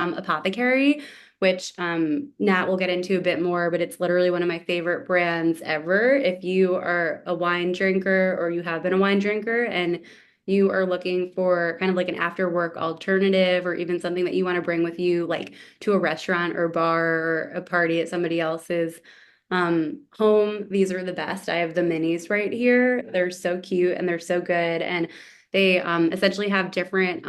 Apothékary, which Nat will get into a bit more, but it's literally one of my favorite brands ever. If you are a wine drinker or you have been a wine drinker and you are looking for kind of like an after work alternative or even something that you want to bring with you, like to a restaurant or bar or a party at somebody else's home, these are the best. I have the minis right here. They're so cute and they're so good. And they essentially have different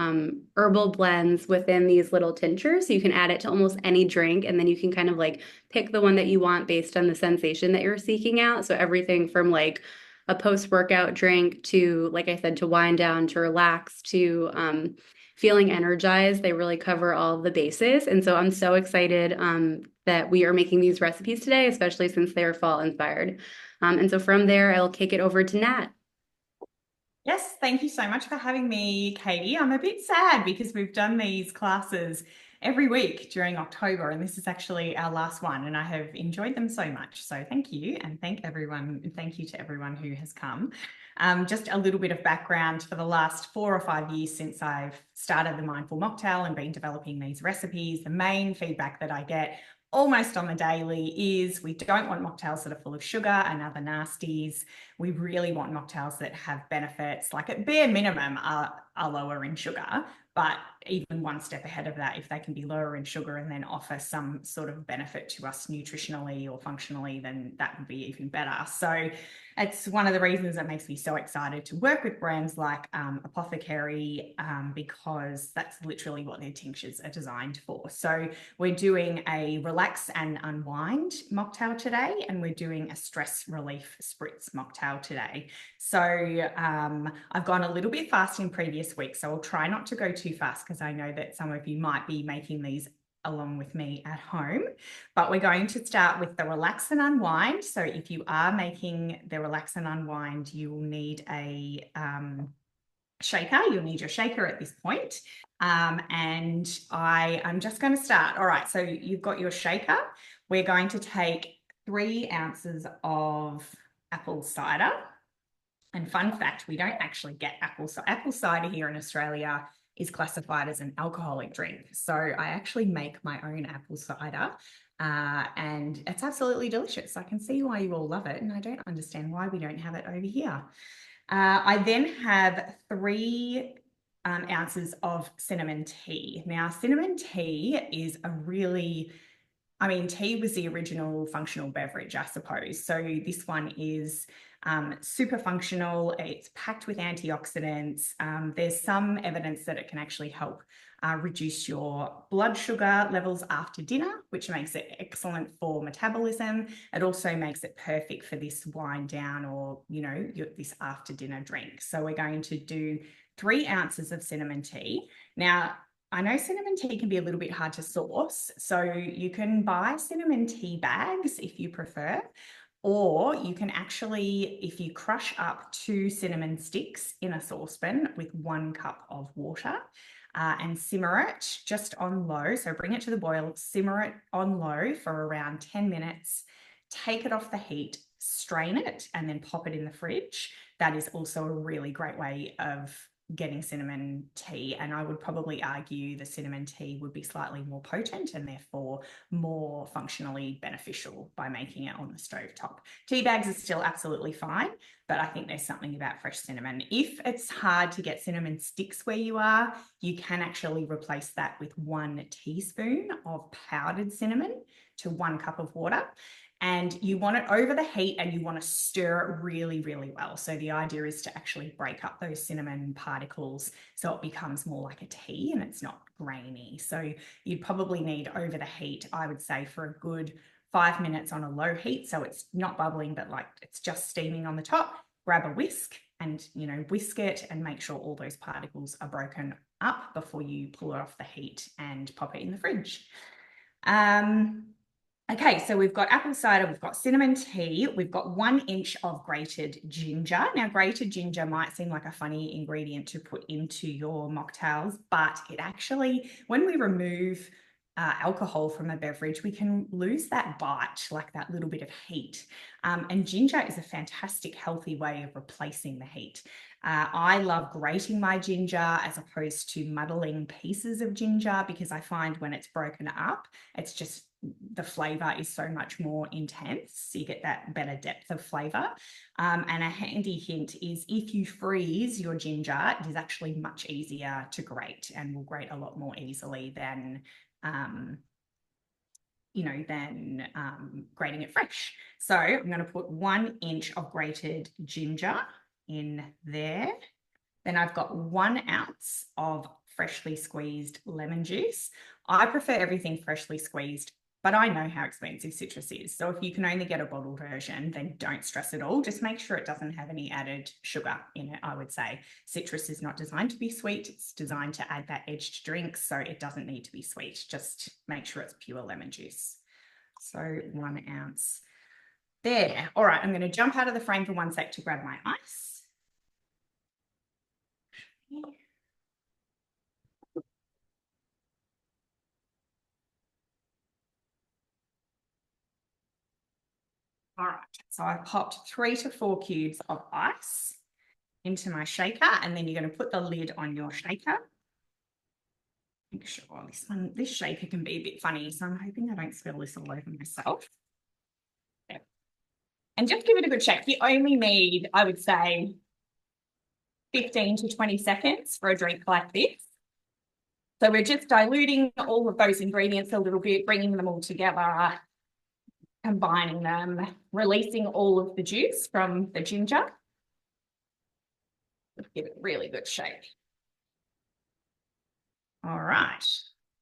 herbal blends within these little tinctures. So you can add it to almost any drink, and then you can kind of like pick the one that you want based on the sensation that you're seeking out. So everything from like a post-workout drink to, like I said, to wind down, to relax, to feeling energized. They really cover all of the bases. And so I'm so excited that we are making these recipes today, especially since they are fall inspired. And so from there, I'll kick it over to Nat. Yes, thank you so much for having me, Katie. I'm a bit sad because we've done these classes every week during October, and this is actually our last one, and I have enjoyed them so much. So thank you, and thank everyone. Thank you to everyone who has come. Just a little bit of background for the last 4 or 5 years since I've started the Mindful Mocktail and been developing these recipes. The main feedback that I get almost on the daily is we don't want mocktails that are full of sugar and other nasties. We really want mocktails that have benefits, like at bare minimum are lower in sugar, but even one step ahead of that, if they can be lower in sugar and then offer some sort of benefit to us nutritionally or functionally, then that would be even better. So it's one of the reasons that makes me so excited to work with brands like Apothékary, because that's literally what their tinctures are designed for. So we're doing a relax and unwind mocktail today, and we're doing a stress relief spritz mocktail today. So I've gone a little bit fast in previous weeks, so I'll try not to go too fast because I know that some of you might be making these along with me at home. But we're going to start with the relax and unwind. So if you are making the relax and unwind, you will need a shaker. You'll need your shaker at this point. And I'm just going to start. All right, so you've got your shaker. We're going to take 3 ounces of apple cider. And fun fact, we don't actually get apple cider. Apple cider here in Australia is classified as an alcoholic drink. So I actually make my own apple cider. And it's absolutely delicious. I can see why you all love it, and I don't understand why we don't have it over here. I then have 3 ounces of cinnamon tea. Now, cinnamon tea is a really, tea was the original functional beverage, I suppose. So this one is super functional. It's packed with antioxidants. There's some evidence that it can actually help reduce your blood sugar levels after dinner, which makes it excellent for metabolism. It also makes it perfect for this wind down or, this after dinner drink. So we're going to do 3 ounces of cinnamon tea. Now, I know cinnamon tea can be a little bit hard to source, so you can buy cinnamon tea bags if you prefer, or you can actually, if you crush up 2 cinnamon sticks in a saucepan with 1 cup of water and simmer it just on low, so bring it to the boil, simmer it on low for around 10 minutes, take it off the heat, strain it, and then pop it in the fridge. That is also a really great way of getting cinnamon tea, and I would probably argue the cinnamon tea would be slightly more potent and therefore more functionally beneficial by making it on the stovetop. Tea bags are still absolutely fine, but I think there's something about fresh cinnamon. If it's hard to get cinnamon sticks where you are, you can actually replace that with 1 teaspoon of powdered cinnamon to 1 cup of water. And you want it over the heat and you want to stir it really, really well. So the idea is to actually break up those cinnamon particles so it becomes more like a tea and it's not grainy. So you'd probably need over the heat, I would say, for a good 5 minutes on a low heat. So it's not bubbling, but like it's just steaming on the top. Grab a whisk and, whisk it and make sure all those particles are broken up before you pull it off the heat and pop it in the fridge. Okay, so we've got apple cider, we've got cinnamon tea, we've got 1 inch of grated ginger. Now, grated ginger might seem like a funny ingredient to put into your mocktails, but it actually, when we remove alcohol from a beverage, we can lose that bite, like that little bit of heat. And ginger is a fantastic, healthy way of replacing the heat. I love grating my ginger as opposed to muddling pieces of ginger, because I find when it's broken up, it's just the flavor is so much more intense. You get that better depth of flavor. And a handy hint is if you freeze your ginger, it is actually much easier to grate and will grate a lot more easily than grating it fresh. So I'm going to put 1 inch of grated ginger in there. Then I've got 1 ounce of freshly squeezed lemon juice. I prefer everything freshly squeezed, but I know how expensive citrus is. So if you can only get a bottled version, then don't stress at all. Just make sure it doesn't have any added sugar in it, I would say. Citrus is not designed to be sweet. It's designed to add that edge to drinks, so it doesn't need to be sweet. Just make sure it's pure lemon juice. So 1 ounce there. All right, I'm going to jump out of the frame for 1 sec to grab my ice. All right, so I've popped 3 to 4 cubes of ice into my shaker, and then you're going to put the lid on your shaker. Make sure this shaker can be a bit funny, so I'm hoping I don't spill this all over myself. Yeah. And just give it a good shake. You only need, I would say, 15 to 20 seconds for a drink like this. So we're just diluting all of those ingredients a little bit, bringing them all together, combining them, releasing all of the juice from the ginger. Give it a really good shake. All right,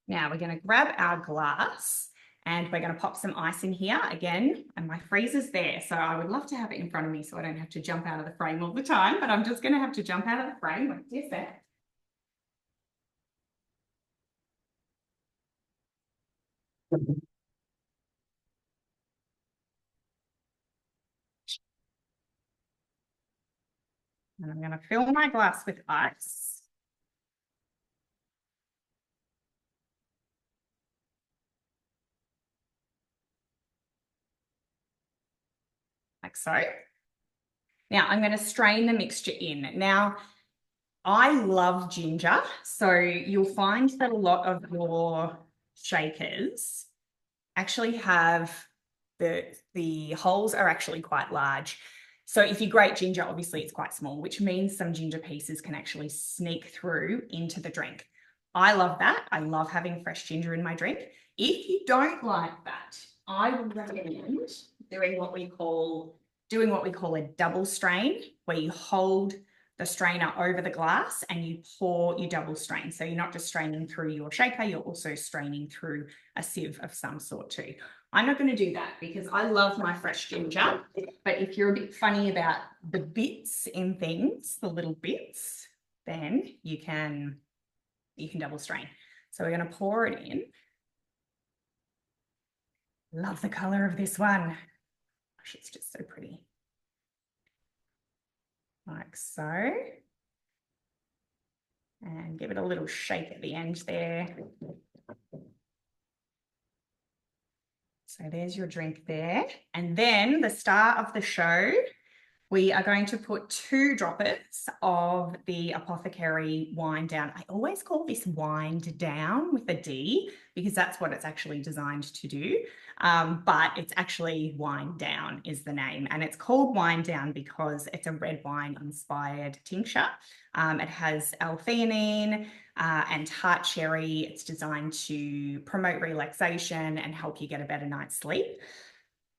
now we're going to grab our glass and we're going to pop some ice in here again, and my freezer's there, so I would love to have it in front of me so I don't have to jump out of the frame all the time, but I'm just going to have to jump out of the frame. Wait just a sec. And I'm going to fill my glass with ice. Like so. Now I'm going to strain the mixture in. Now, I love ginger, so you'll find that a lot of your shakers actually have the holes are actually quite large. So if you grate ginger, obviously it's quite small, which means some ginger pieces can actually sneak through into the drink. I love that. I love having fresh ginger in my drink. If you don't like that, I would recommend doing what we call a double strain, where you hold the strainer over the glass and you double strain. So you're not just straining through your shaker, you're also straining through a sieve of some sort too. I'm not going to do that because I love my fresh ginger, but if you're a bit funny about the bits in things, the little bits, then you can double strain. So we're going to pour it in. Love the color of this one. Gosh, it's just so pretty. Like so. And give it a little shake at the end there. So there's your drink there. And then the star of the show, we are going to put 2 droplets of the Apothékary wind down. I always call this wind down with a D because that's what it's actually designed to do. But it's actually wind down is the name. And it's called wind down because it's a red wine inspired tincture. It has L-theanine and tart cherry. It's designed to promote relaxation and help you get a better night's sleep.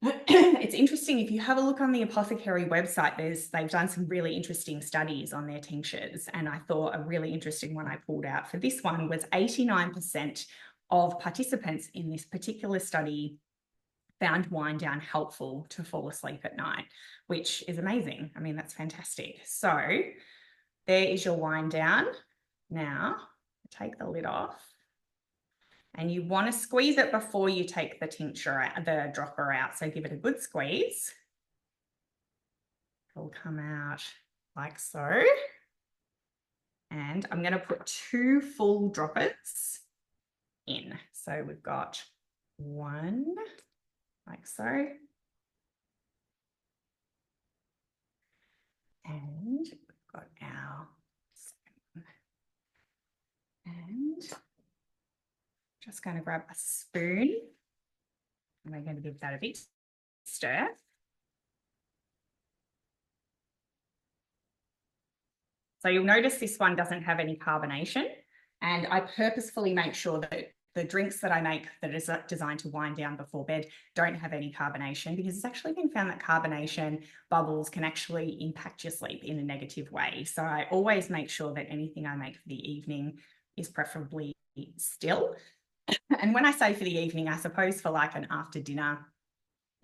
It's interesting, if you have a look on the Apothékary website, they've done some really interesting studies on their tinctures, and I thought a really interesting one I pulled out for this one was 89% of participants in this particular study found wind down helpful to fall asleep at night, which is amazing. I mean, that's fantastic. So there is your wind down. Now take the lid off. And you want to squeeze it before you take the tincture out, the dropper out. So give it a good squeeze. It'll come out like so. And I'm going to put 2 full droppers in. So we've got 1 like so. And we've got our spoon. And just going to grab a spoon and we're going to give that a bit stir. So you'll notice this one doesn't have any carbonation, and I purposefully make sure that the drinks that I make that are designed to wind down before bed don't have any carbonation, because it's actually been found that carbonation bubbles can actually impact your sleep in a negative way. So I always make sure that anything I make for the evening is preferably still. And when I say for the evening, I suppose for like an after dinner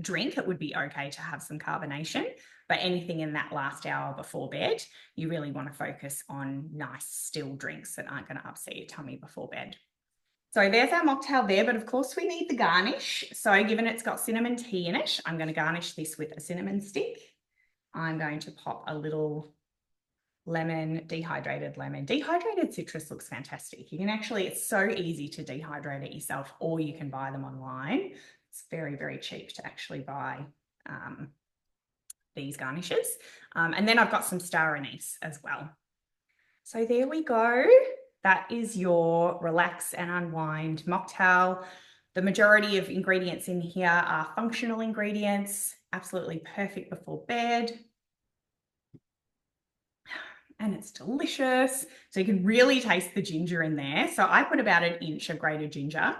drink, it would be okay to have some carbonation, but anything in that last hour before bed, you really want to focus on nice still drinks that aren't going to upset your tummy before bed. So there's our mocktail there, but of course we need the garnish. So given it's got cinnamon tea in it, I'm going to garnish this with a cinnamon stick. I'm going to pop a little lemon, dehydrated lemon. Dehydrated citrus looks fantastic. You can actually, it's so easy to dehydrate it yourself, or you can buy them online. It's very, very cheap to actually buy these garnishes. And then I've got some star anise as well. So there we go. That is your relax and unwind mocktail. The majority of ingredients in here are functional ingredients, absolutely perfect before bed. And it's delicious. So you can really taste the ginger in there. So I put about 1 inch of grated ginger.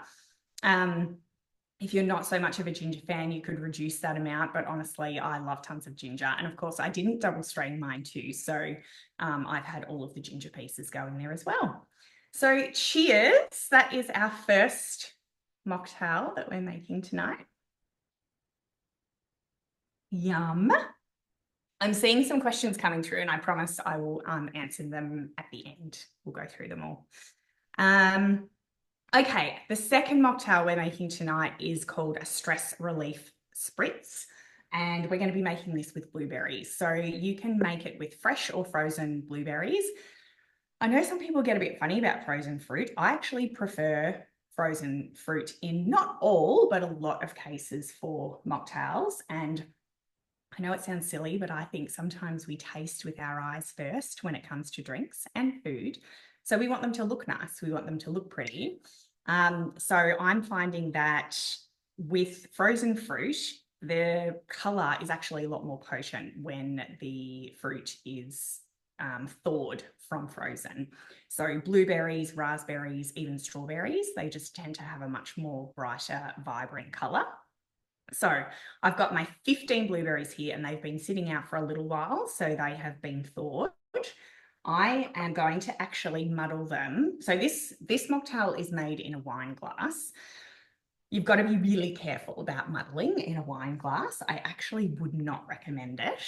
If you're not so much of a ginger fan, you could reduce that amount, but honestly, I love tons of ginger. And of course, I didn't double strain mine too. So I've had all of the ginger pieces go in there as well. So cheers. That is our first mocktail that we're making tonight. Yum. I'm seeing some questions coming through, and I promise I will answer them at the end. We'll go through them all. Okay, the second mocktail we're making tonight is called a stress relief spritz, and we're going to be making this with blueberries. So you can make it with fresh or frozen blueberries. I know some people get a bit funny about frozen fruit. I actually prefer frozen fruit in not all, but a lot of cases for mocktails. And I know it sounds silly, but I think sometimes we taste with our eyes first when it comes to drinks and food. So we want them to look nice. We want them to look pretty. So I'm finding that with frozen fruit, the colour is actually a lot more potent when the fruit is thawed from frozen. So blueberries, raspberries, even strawberries, they just tend to have a much more brighter, vibrant colour. So I've got my 15 blueberries here, and they've been sitting out for a little while, so they have been thawed. I am going to actually muddle them. So this mocktail is made in a wine glass. You've got to be really careful about muddling in a wine glass. I actually would not recommend it.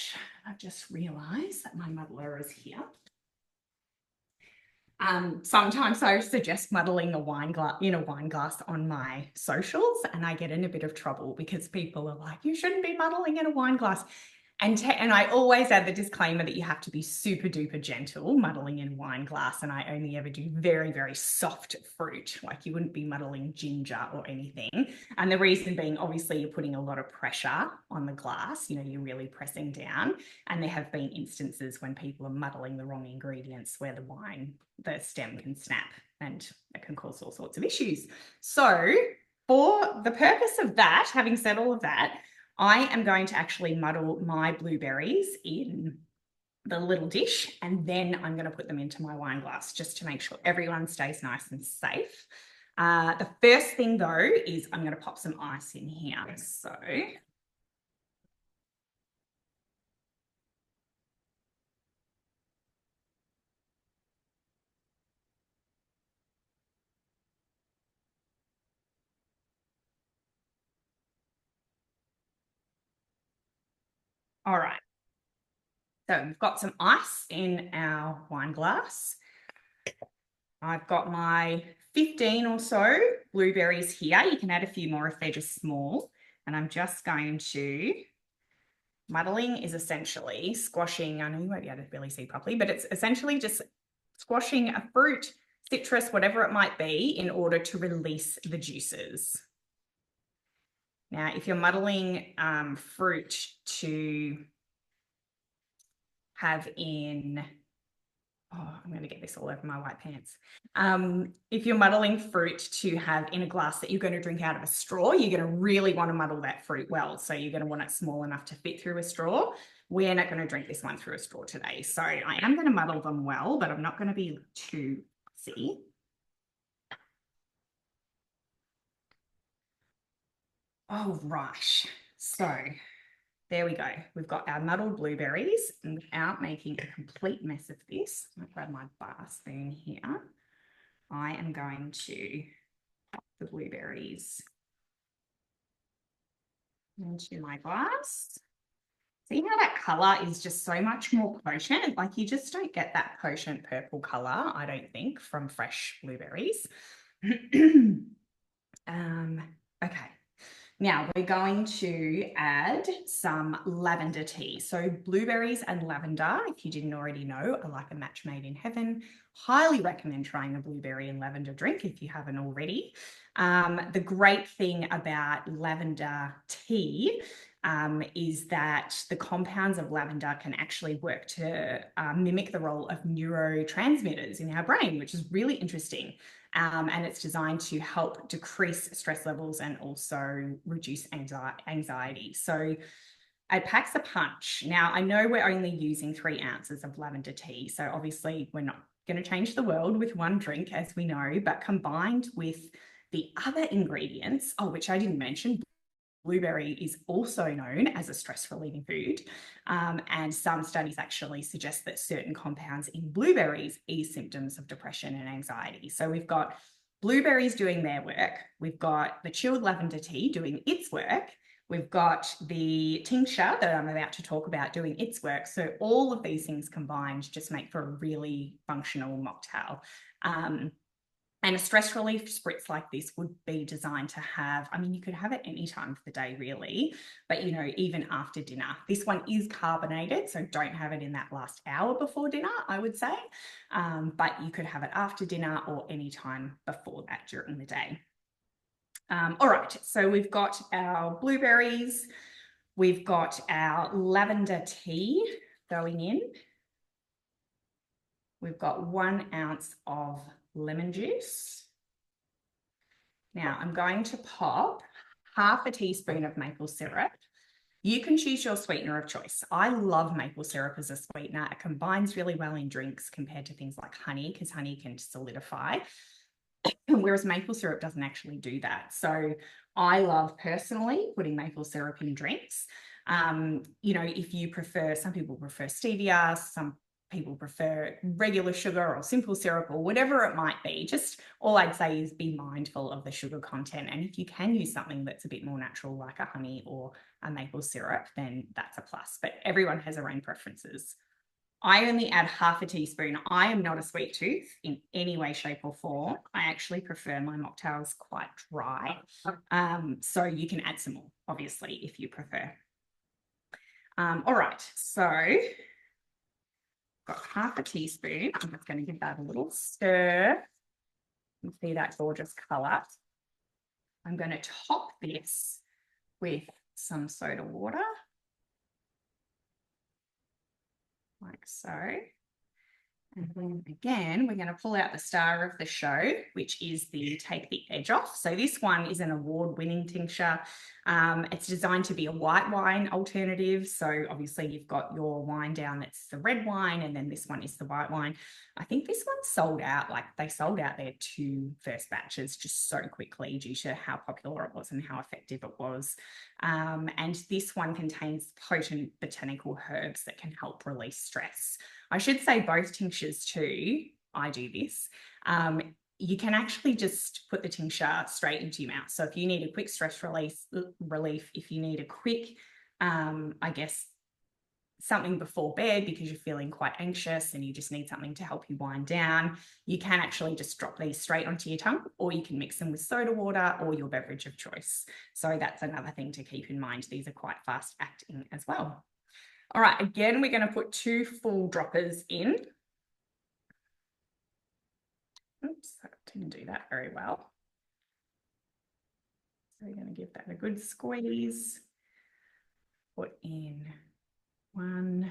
I've just realised that my muddler is here. Sometimes I suggest muddling in a wine glass on my socials, and I get in a bit of trouble because people are like, you shouldn't be muddling in a wine glass. And I always add the disclaimer that you have to be super duper gentle muddling in wine glass, and I only ever do very, very soft fruit. Like you wouldn't be muddling ginger or anything. And the reason being, obviously, you're putting a lot of pressure on the glass, you're really pressing down. And there have been instances when people are muddling the wrong ingredients where the stem can snap, and it can cause all sorts of issues. So for the purpose of that, having said all of that, I am going to actually muddle my blueberries in the little dish, and then I'm going to put them into my wine glass just to make sure everyone stays nice and safe. The first thing though is I'm going to pop some ice in here. So all right. So we've got some ice in our wine glass. I've got my 15 or so blueberries here. You can add a few more if they're just small. And I'm just going to, muddling is essentially squashing, I know you won't be able to really see properly, but it's essentially just squashing a fruit, citrus, whatever it might be, in order to release the juices. Now, if you're muddling fruit to have in Oh, I'm going to get this all over my white pants. If you're muddling fruit to have in a glass that you're going to drink out of a straw, you're going to really want to muddle that fruit well. So you're going to want it small enough to fit through a straw. We're not going to drink this one through a straw today. So I am going to muddle them well, but I'm not going to be too fussy. Oh, right. So there we go. We've got our muddled blueberries, and without making a complete mess of this, I'm going to grab my bar spoon here. I am going to pop the blueberries into my glass. See how that colour is just so much more potent? Like you just don't get that potent purple colour, I don't think, from fresh blueberries. Okay. Now we're going to add some lavender tea. So blueberries and lavender, if you didn't already know, are like a match made in heaven. Highly recommend trying a blueberry and lavender drink if you haven't already. The great thing about lavender tea is that the compounds of lavender can actually work to mimic the role of neurotransmitters in our brain, which is really interesting. And it's designed to help decrease stress levels and also reduce anxiety. So it packs a punch. Now, I know we're only using 3 ounces of lavender tea, so obviously we're not going to change the world with one drink, as we know, but combined with the other ingredients, which I didn't mention, blueberry is also known as a stress relieving food. And some studies actually suggest that certain compounds in blueberries ease symptoms of depression and anxiety. So we've got blueberries doing their work. We've got the chilled lavender tea doing its work. We've got the tincture that I'm about to talk about doing its work. So all of these things combined just make for a really functional mocktail. And a stress relief spritz like this would be designed to have, I mean, you could have it any time of the day, really, but, you know, even after dinner. This one is carbonated, so don't have it in that last hour before dinner, I would say. But you could have it after dinner or any time before that during the day. All right, so we've got our blueberries. We've got our lavender tea going in. We've got 1 ounce of lemon juice. Now I'm going to pop half a teaspoon of maple syrup. You can choose your sweetener of choice. I love maple syrup as a sweetener. It combines really well in drinks compared to things like honey, because honey can solidify, whereas maple syrup doesn't actually do that. So I love personally putting maple syrup in drinks. You know, if you prefer, some people prefer stevia, some people prefer regular sugar or simple syrup or whatever it might be. Just all I'd say is be mindful of the sugar content. And if you can use something that's a bit more natural, like a honey or a maple syrup, then that's a plus. But everyone has their own preferences. I only add half a teaspoon. I am not a sweet tooth in any way, shape, or form. I actually prefer my mocktails quite dry. So you can add some more, obviously, if you prefer. All right, so got half a teaspoon. I'm just going to give that a little stir. You see that gorgeous colour. I'm going to top this with some soda water, like so. And then again, we're going to pull out the star of the show, which is the Take the Edge Off. So this one is an award-winning tincture. It's designed to be a white wine alternative. So obviously you've got your wine down, that's the red wine, and then this one is the white wine. I think this one sold out, like they sold out their 2 first batches just so quickly due to how popular it was and how effective it was. And this one contains potent botanical herbs that can help release stress. I should say both tinctures too, I do this. You can actually just put the tincture straight into your mouth. So if you need a quick stress relief, if you need a quick, I guess, something before bed because you're feeling quite anxious and you just need something to help you wind down, you can actually just drop these straight onto your tongue, or you can mix them with soda water or your beverage of choice. So that's another thing to keep in mind. These are quite fast acting as well. All right, again, we're going to put 2 full droppers in. Oops, that didn't do that very well. So we're going to give that a good squeeze. Put in 1.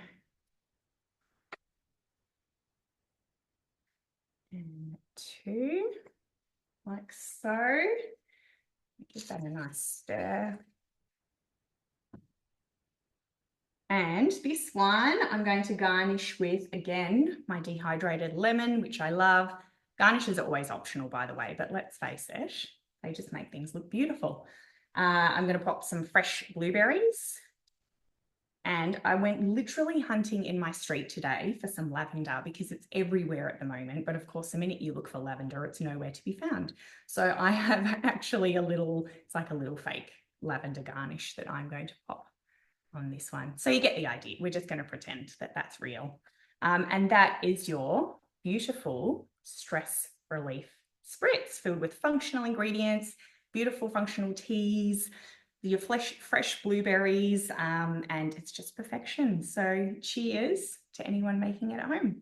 two, like so. Give that a nice stir. And this one I'm going to garnish with, again, my dehydrated lemon, which I love. Garnishes are always optional, by the way, but let's face it, they just make things look beautiful. I'm going to pop some fresh blueberries. And I went literally hunting in my street today for some lavender because it's everywhere at the moment. But of course, the minute you look for lavender, it's nowhere to be found. So I have actually it's like a little fake lavender garnish that I'm going to pop on this one. So you get the idea. We're just going to pretend that that's real. And that is your beautiful stress relief spritz filled with functional ingredients, beautiful functional teas, your fresh blueberries, and it's just perfection. So cheers to anyone making it at home.